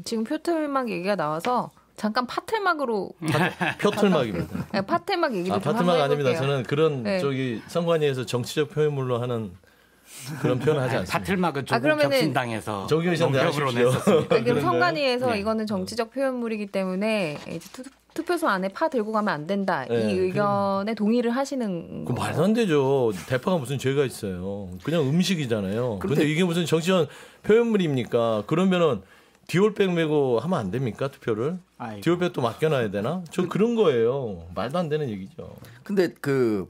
지금 표틀막 얘기가 나와서 잠깐 파틀막으로 표틀막입니다. 네, 파틀막 얘기도 좀 파틀막 한번 아닙니다. 해볼게요. 저는 그런 네. 저기 선관위에서 정치적 표현물로 하는 그런 표현을 하지 않습니다. 파틀막은 조국 혁신당에서 조국혁신당 농협으로 하십시오. 냈었습니다. 그럼 선관위에서 네. 이거는 정치적 표현물이기 때문에 이제 투표소 안에 파 들고 가면 안 된다. 네, 이 의견에 동의를 하시는 그 거. 말도 안 되죠. 대파가 무슨 죄가 있어요. 그냥 음식이잖아요. 그런데 이게 무슨 정치적 표현물입니까? 그러면은 디올백 메고 하면 안 됩니까? 투표를? 아이고. 디올백 또 맡겨놔야 되나? 저 그런 거예요. 말도 안 되는 얘기죠. 근데 그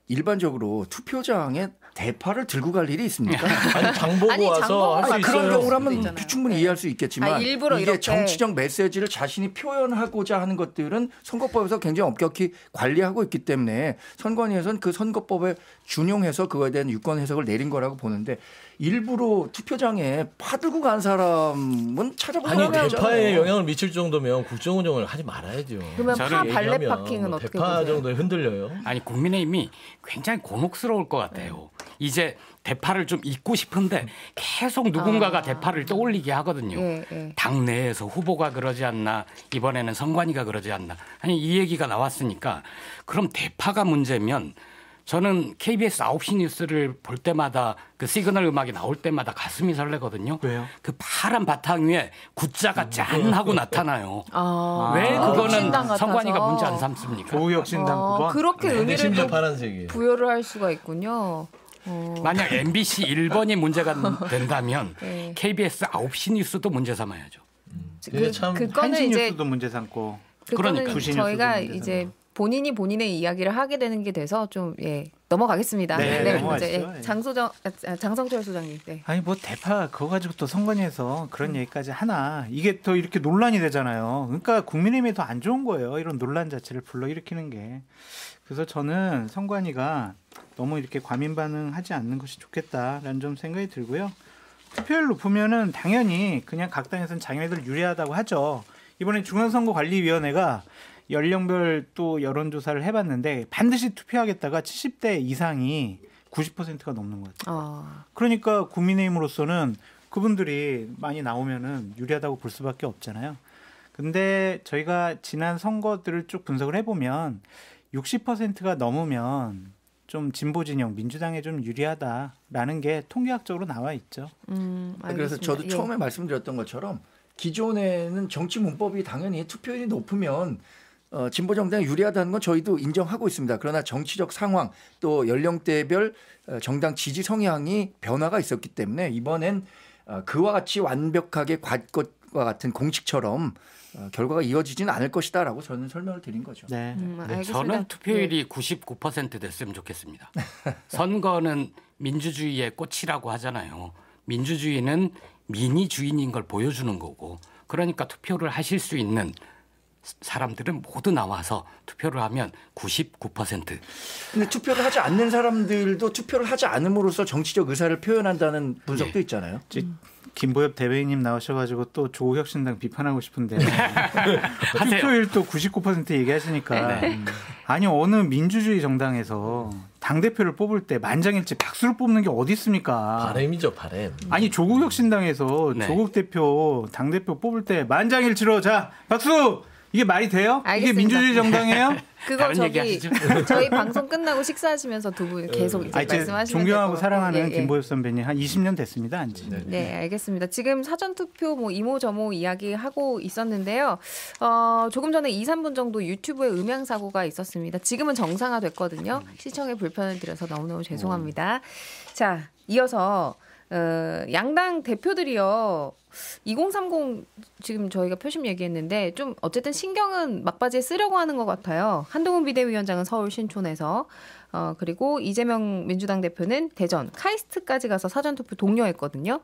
일반적으로 투표장에 대파를 들고 갈 일이 있습니까? 아니 장 보고 아니, 장 와서 보고 할 수 아, 있어요. 그런 경우라면 있잖아요. 충분히 네. 이해할 수 있겠지만 아, 일부러 이게 이렇게. 정치적 메시지를 자신이 표현하고자 하는 것들은 선거법에서 굉장히 엄격히 관리하고 있기 때문에 선관위에서는 그 선거법에 준용해서 그거에 대한 유권 해석을 내린 거라고 보는데 일부러 투표장에 파 들고 간 사람은 찾아보면 아니 대파에 영향을 미칠 정도면 국정 운영을 하지 말아야죠. 그러면 파 저를 발레 얘기하면 파킹은 뭐 어떻게 대파 보세요? 정도에 흔들려요? 아니 국민의힘이 굉장히 곤혹스러울 것 같아요. 이제 대파를 좀 잊고 싶은데 계속 누군가가 대파를 떠올리게 하거든요. 예, 예. 당내에서 후보가 그러지 않나 이번에는 선관위가 그러지 않나 아니 이 얘기가 나왔으니까 그럼 대파가 문제면 저는 KBS 9시 뉴스를 볼 때마다 그 시그널 음악이 나올 때마다 가슴이 설레거든요. 왜요? 그 파란 바탕 위에 구자가 짠 하고 나타나요. 왜 혁신당 그거는 같아서. 선관위가 문제 안 삼습니까? 조국혁신당 9번. 그렇게 근데 의미를 심지어 또 파란색이에요. 부여를 할 수가 있군요. 만약 MBC 1번이 문제가 된다면 네. KBS 9시 뉴스도 문제 삼아야죠. 이게 참 그거는 한시 이제 뉴스도 문제 삼고. 그거는 그러니까. 두시 저희가 뉴스도 문제 이제 삼고. 본인이 본인의 이야기를 하게 되는 게 돼서 좀 넘어가겠습니다. 네, 넘어가시죠. 이제 장성철 소장님. 네. 아니 뭐 대파 그거 가지고 또 선관위에서 그런 얘기까지 하나 이게 또 이렇게 논란이 되잖아요. 그러니까 국민의힘이 더 안 좋은 거예요. 이런 논란 자체를 불러일으키는 게. 그래서 저는 선관위가 너무 이렇게 과민 반응하지 않는 것이 좋겠다라는 좀 생각이 들고요. 투표율 높으면은 당연히 그냥 각 당에서는 자기네들 유리하다고 하죠. 이번에 중앙선거관리위원회가 연령별 또 여론조사를 해봤는데 반드시 투표하겠다가 70대 이상이 90%가 넘는 것 같아요. 그러니까 국민의힘으로서는 그분들이 많이 나오면은 유리하다고 볼 수밖에 없잖아요. 근데 저희가 지난 선거들을 쭉 분석을 해보면 60%가 넘으면 좀 진보 진영 민주당에 좀 유리하다라는 게 통계학적으로 나와 있죠. 그래서 저도 예. 처음에 말씀드렸던 것처럼 기존에는 정치 문법이 당연히 투표율이 높으면 진보 정당이 유리하다는 건 저희도 인정하고 있습니다. 그러나 정치적 상황 또 연령대별 정당 지지 성향이 변화가 있었기 때문에 이번엔 그와 같이 완벽하게 것과 같은 공식처럼 결과가 이어지지는 않을 것이다라고 저는 설명을 드린 거죠. 네. 알겠습니다. 저는 투표율이 99% 됐으면 좋겠습니다. 선거는 민주주의의 꽃이라고 하잖아요. 민주주의는 민이 주인인 걸 보여주는 거고 그러니까 투표를 하실 수 있는 사람들은 모두 나와서 투표를 하면 99%. 근데 투표를 하지 않는 사람들도 투표를 하지 않음으로써 정치적 의사를 표현한다는 분석도 네. 있잖아요. 김보엽 대변인님 나오셔가지고 또 조국혁신당 비판하고 싶은데 투표율 또 99% 얘기하시니까 네. 아니 어느 민주주의 정당에서 당대표를 뽑을 때 만장일치 박수를 뽑는 게 어디 있습니까? 바램이죠, 바램. 아니 조국혁신당에서 네. 조국 대표 당대표 뽑을 때 만장일치로 자 박수 이게 말이 돼요? 알겠습니다. 이게 민주주의 정당이에요? 그거 다른 얘기 하시죠. 저희 방송 끝나고 식사하시면서 두 분 계속 이제 제 말씀하시면 존경하고 될 것 같고. 사랑하는 예, 예. 김보엽 선배님 한 20년 됐습니다, 안지. 네, 알겠습니다. 지금 사전투표 뭐 이모저모 이야기하고 있었는데요. 조금 전에 2, 3분 정도 유튜브에 음향사고가 있었습니다. 지금은 정상화됐거든요. 시청에 불편을 드려서 너무너무 죄송합니다. 자, 이어서 양당 대표들이요. 2030 지금 저희가 표심 얘기했는데 좀 어쨌든 신경은 막바지에 쓰려고 하는 것 같아요. 한동훈 비대위원장은 서울 신촌에서 그리고 이재명 민주당 대표는 대전 카이스트까지 가서 사전투표 독려했거든요.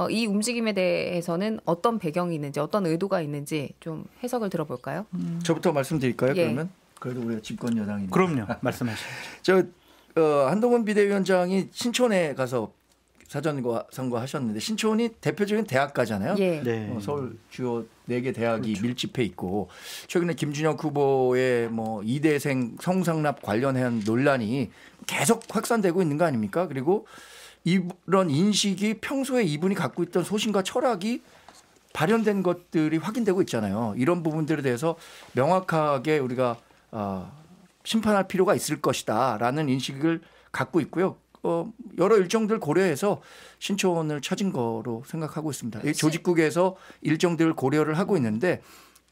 이 움직임에 대해서는 어떤 배경이 있는지 어떤 의도가 있는지 좀 해석을 들어볼까요? 저부터 말씀드릴까요? 예. 그러면 그래도 우리가 집권 여당이니까. 그럼요, 말씀하시죠. 한동훈 비대위원장이 신촌에 가서 사전선거 하셨는데 신촌이 대표적인 대학가잖아요. 예. 네. 서울 주요 4개 대학이 그렇죠. 밀집해 있고 최근에 김준혁 후보의 뭐 이대생 성상납 관련한 논란이 계속 확산되고 있는 거 아닙니까? 그리고 이런 인식이 평소에 이분이 갖고 있던 소신과 철학이 발현된 것들이 확인되고 있잖아요. 이런 부분들에 대해서 명확하게 우리가 심판할 필요가 있을 것이다라는 인식을 갖고 있고요. 여러 일정들 고려해서 신촌을 찾은 거로 생각하고 있습니다. 조직국에서 일정들을 고려를 하고 있는데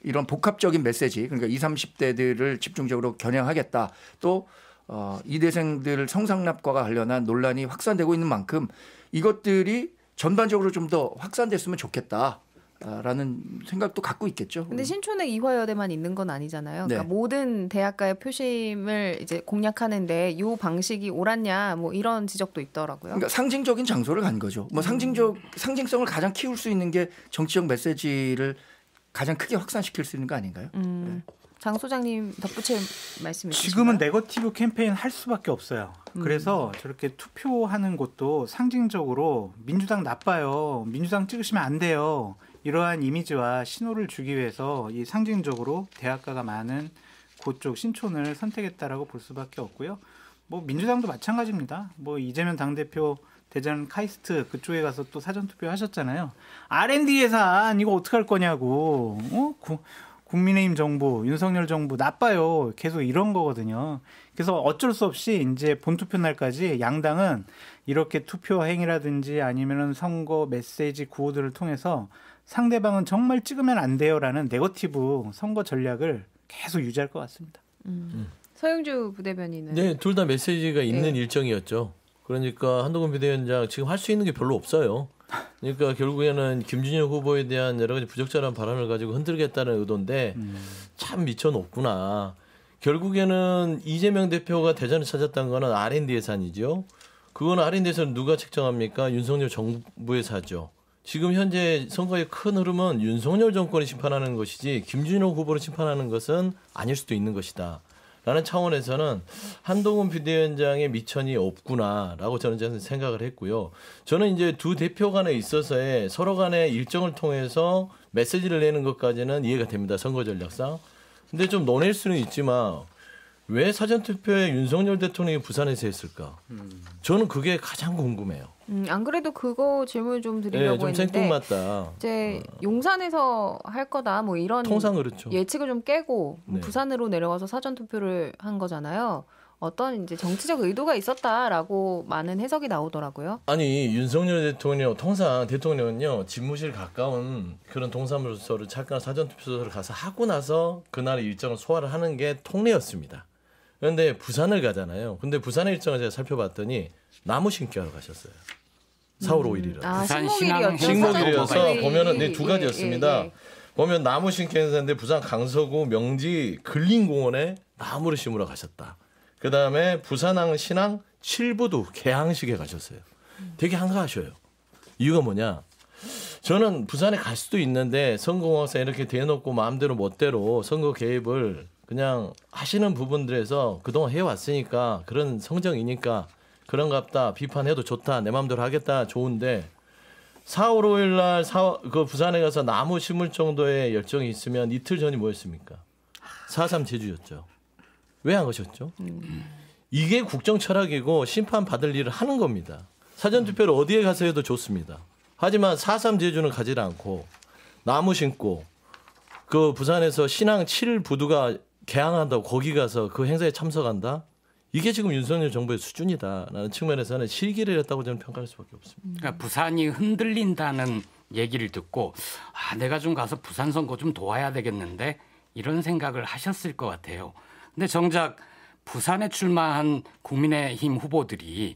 이런 복합적인 메시지, 그러니까 20, 30대들을 집중적으로 겨냥하겠다. 또 이대생들 성상납과 관련한 논란이 확산되고 있는 만큼 이것들이 전반적으로 좀 더 확산됐으면 좋겠다. 라는 생각도 갖고 있겠죠. 근데 신촌에 이화여대만 있는 건 아니잖아요. 네. 그러니까 모든 대학가의 표심을 이제 공략하는데 이 방식이 옳았냐 뭐 이런 지적도 있더라고요. 그러니까 상징적인 장소를 간 거죠. 뭐 상징성을 가장 키울 수 있는 게 정치적 메시지를 가장 크게 확산시킬 수 있는 거 아닌가요? 네. 장 소장님 덧붙일 말씀 있으신가요? 지금은 네거티브 캠페인 할 수밖에 없어요. 그래서 저렇게 투표하는 것도 상징적으로 민주당 나빠요. 민주당 찍으시면 안 돼요. 이러한 이미지와 신호를 주기 위해서 이 상징적으로 대학가가 많은 그쪽 신촌을 선택했다라고 볼 수밖에 없고요. 뭐 민주당도 마찬가지입니다. 뭐 이재명 당대표 대전 카이스트 그쪽에 가서 또 사전 투표 하셨잖아요. R&D 예산 이거 어떡할 거냐고. 국민의힘 정부, 윤석열 정부 나빠요. 계속 이런 거거든요. 그래서 어쩔 수 없이 이제 본투표 날까지 양당은 이렇게 투표 행위라든지 아니면은 선거 메시지 구호들을 통해서 상대방은 정말 찍으면 안 돼요라는 네거티브 선거 전략을 계속 유지할 것 같습니다. 서영주 부대변인은 네, 둘 다 메시지가 있는 일정이었죠. 그러니까 한동훈 비대위원장 지금 할 수 있는 게 별로 없어요. 그러니까 결국에는 김준현 후보에 대한 여러 가지 부적절한 발언을 가지고 흔들겠다는 의도인데 참 미쳐놓구나. 결국에는 이재명 대표가 대전을 찾았다는 거는 R&D 예산이죠. 그거는 R&D 예산은 누가 책정합니까? 윤석열 정부의 사죠. 지금 현재 선거의 큰 흐름은 윤석열 정권이 심판하는 것이지 김준현 후보를 심판하는 것은 아닐 수도 있는 것이다. 라는 차원에서는 한동훈 비대위원장의 미천이 없구나라고 저는 생각을 했고요. 저는 이제 두 대표 간에 있어서의 서로 간의 일정을 통해서 메시지를 내는 것까지는 이해가 됩니다. 선거 전략상. 근데 좀 논할 수는 있지만 왜 사전투표에 윤석열 대통령이 부산에서 했을까? 저는 그게 가장 궁금해요. 안 그래도 그거 질문 좀 드리려고 좀 했는데 생뚱맞다. 이제 용산에서 할 거다 뭐 이런 통상 그렇죠. 예측을 좀 깨고 네. 부산으로 내려가서 사전 투표를 한 거잖아요. 어떤 이제 정치적 의도가 있었다라고 많은 해석이 나오더라고요. 아니 윤석열 대통령 통상 대통령은요 집무실 가까운 그런 동사무소를 잠깐 사전투표소를 가서 하고 나서 그날의 일정을 소화를 하는 게 통례였습니다. 그런데 부산을 가잖아요. 근데 부산의 일정을 제가 살펴봤더니 나무 심기하러 가셨어요. 4월 5일이라. 아, 부산 식목일이어서 보면은 예, 두 가지였습니다. 보면 나무 심기 행사인데 부산 강서구 명지 근린공원에 나무를 심으러 가셨다. 그 다음에 부산항 신항 7부두 개항식에 가셨어요. 되게 한가하셔요. 이유가 뭐냐? 저는 부산에 갈 수도 있는데 선거공학사 이렇게 대놓고 마음대로 멋대로 선거 개입을 그냥 하시는 부분들에서 그동안 해왔으니까 그런 성정이니까 그런갑다 비판해도 좋다 내 마음대로 하겠다 좋은데 4월 5일 날 그 부산에 가서 나무 심을 정도의 열정이 있으면 이틀 전이 뭐였습니까? 4.3 제주였죠. 왜 안 가셨죠? 이게 국정 철학이고 심판 받을 일을 하는 겁니다. 사전투표를 어디에 가서 해도 좋습니다. 하지만 4.3 제주는 가지 않고 나무 심고 그 부산에서 신항 7부두가 개항한다고 거기 가서 그 행사에 참석한다? 이게 지금 윤석열 정부의 수준이다라는 측면에서는 실기를 했다고 저는 평가할 수밖에 없습니다. 그러니까 부산이 흔들린다는 얘기를 듣고 내가 좀 가서 부산 선거 좀 도와야 되겠는데 이런 생각을 하셨을 것 같아요. 근데 정작 부산에 출마한 국민의힘 후보들이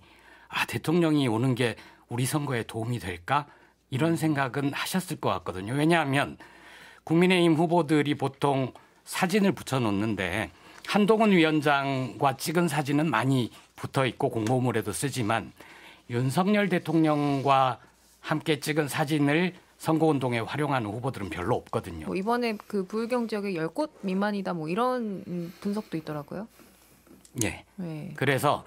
대통령이 오는 게 우리 선거에 도움이 될까? 이런 생각은 하셨을 것 같거든요. 왜냐하면 국민의힘 후보들이 보통 사진을 붙여놓는데 한동훈 위원장과 찍은 사진은 많이 붙어 있고 공보물에도 쓰지만 윤석열 대통령과 함께 찍은 사진을 선거운동에 활용하는 후보들은 별로 없거든요. 뭐 이번에 그 부울경 지역에 10곳 미만이다 뭐 이런 분석도 있더라고요. 예. 네. 그래서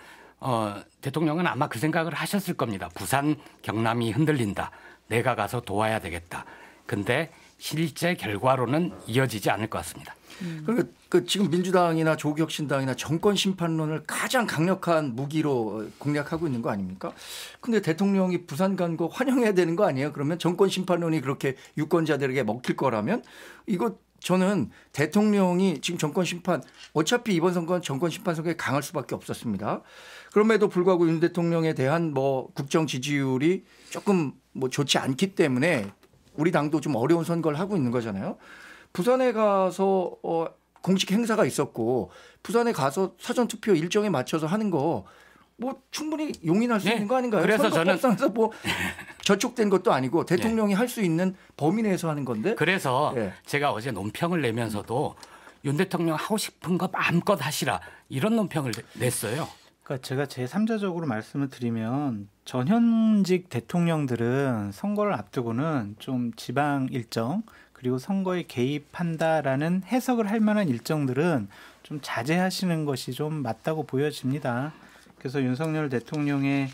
대통령은 아마 그 생각을 하셨을 겁니다. 부산 경남이 흔들린다. 내가 가서 도와야 되겠다. 근데 실제 결과로는 이어지지 않을 것 같습니다. 그러니까 그 지금 민주당이나 조국혁신당이나 정권 심판론을 가장 강력한 무기로 공략하고 있는 거 아닙니까? 근데 대통령이 부산 간 거 환영해야 되는 거 아니에요? 그러면 정권 심판론이 그렇게 유권자들에게 먹힐 거라면 이거 저는 대통령이 지금 정권 심판 어차피 이번 선거는 정권 심판 선거에 강할 수밖에 없었습니다. 그럼에도 불구하고 윤 대통령에 대한 뭐 국정 지지율이 조금 뭐 좋지 않기 때문에 우리 당도 좀 어려운 선거를 하고 있는 거잖아요. 부산에 가서 공식 행사가 있었고 부산에 가서 사전 투표 일정에 맞춰서 하는 거 뭐 충분히 용인할 수 있는 거 아닌가요? 그래서 선거법상에서 뭐 저촉된 것도 아니고 대통령이 할 수 있는 범위 내에서 하는 건데. 그래서 제가 어제 논평을 내면서도 윤 대통령 하고 싶은 거 마음껏 하시라 이런 논평을 냈어요. 그러니까 제가 제3자적으로 말씀을 드리면 전현직 대통령들은 선거를 앞두고는 좀 지방 일정 그리고 선거에 개입한다라는 해석을 할 만한 일정들은 좀 자제하시는 것이 좀 맞다고 보여집니다. 그래서 윤석열 대통령의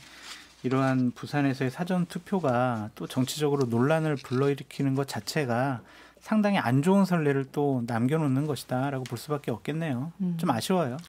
이러한 부산에서의 사전 투표가 또 정치적으로 논란을 불러일으키는 것 자체가 상당히 안 좋은 선례를 또 남겨놓는 것이다라고 볼 수밖에 없겠네요. 좀 아쉬워요.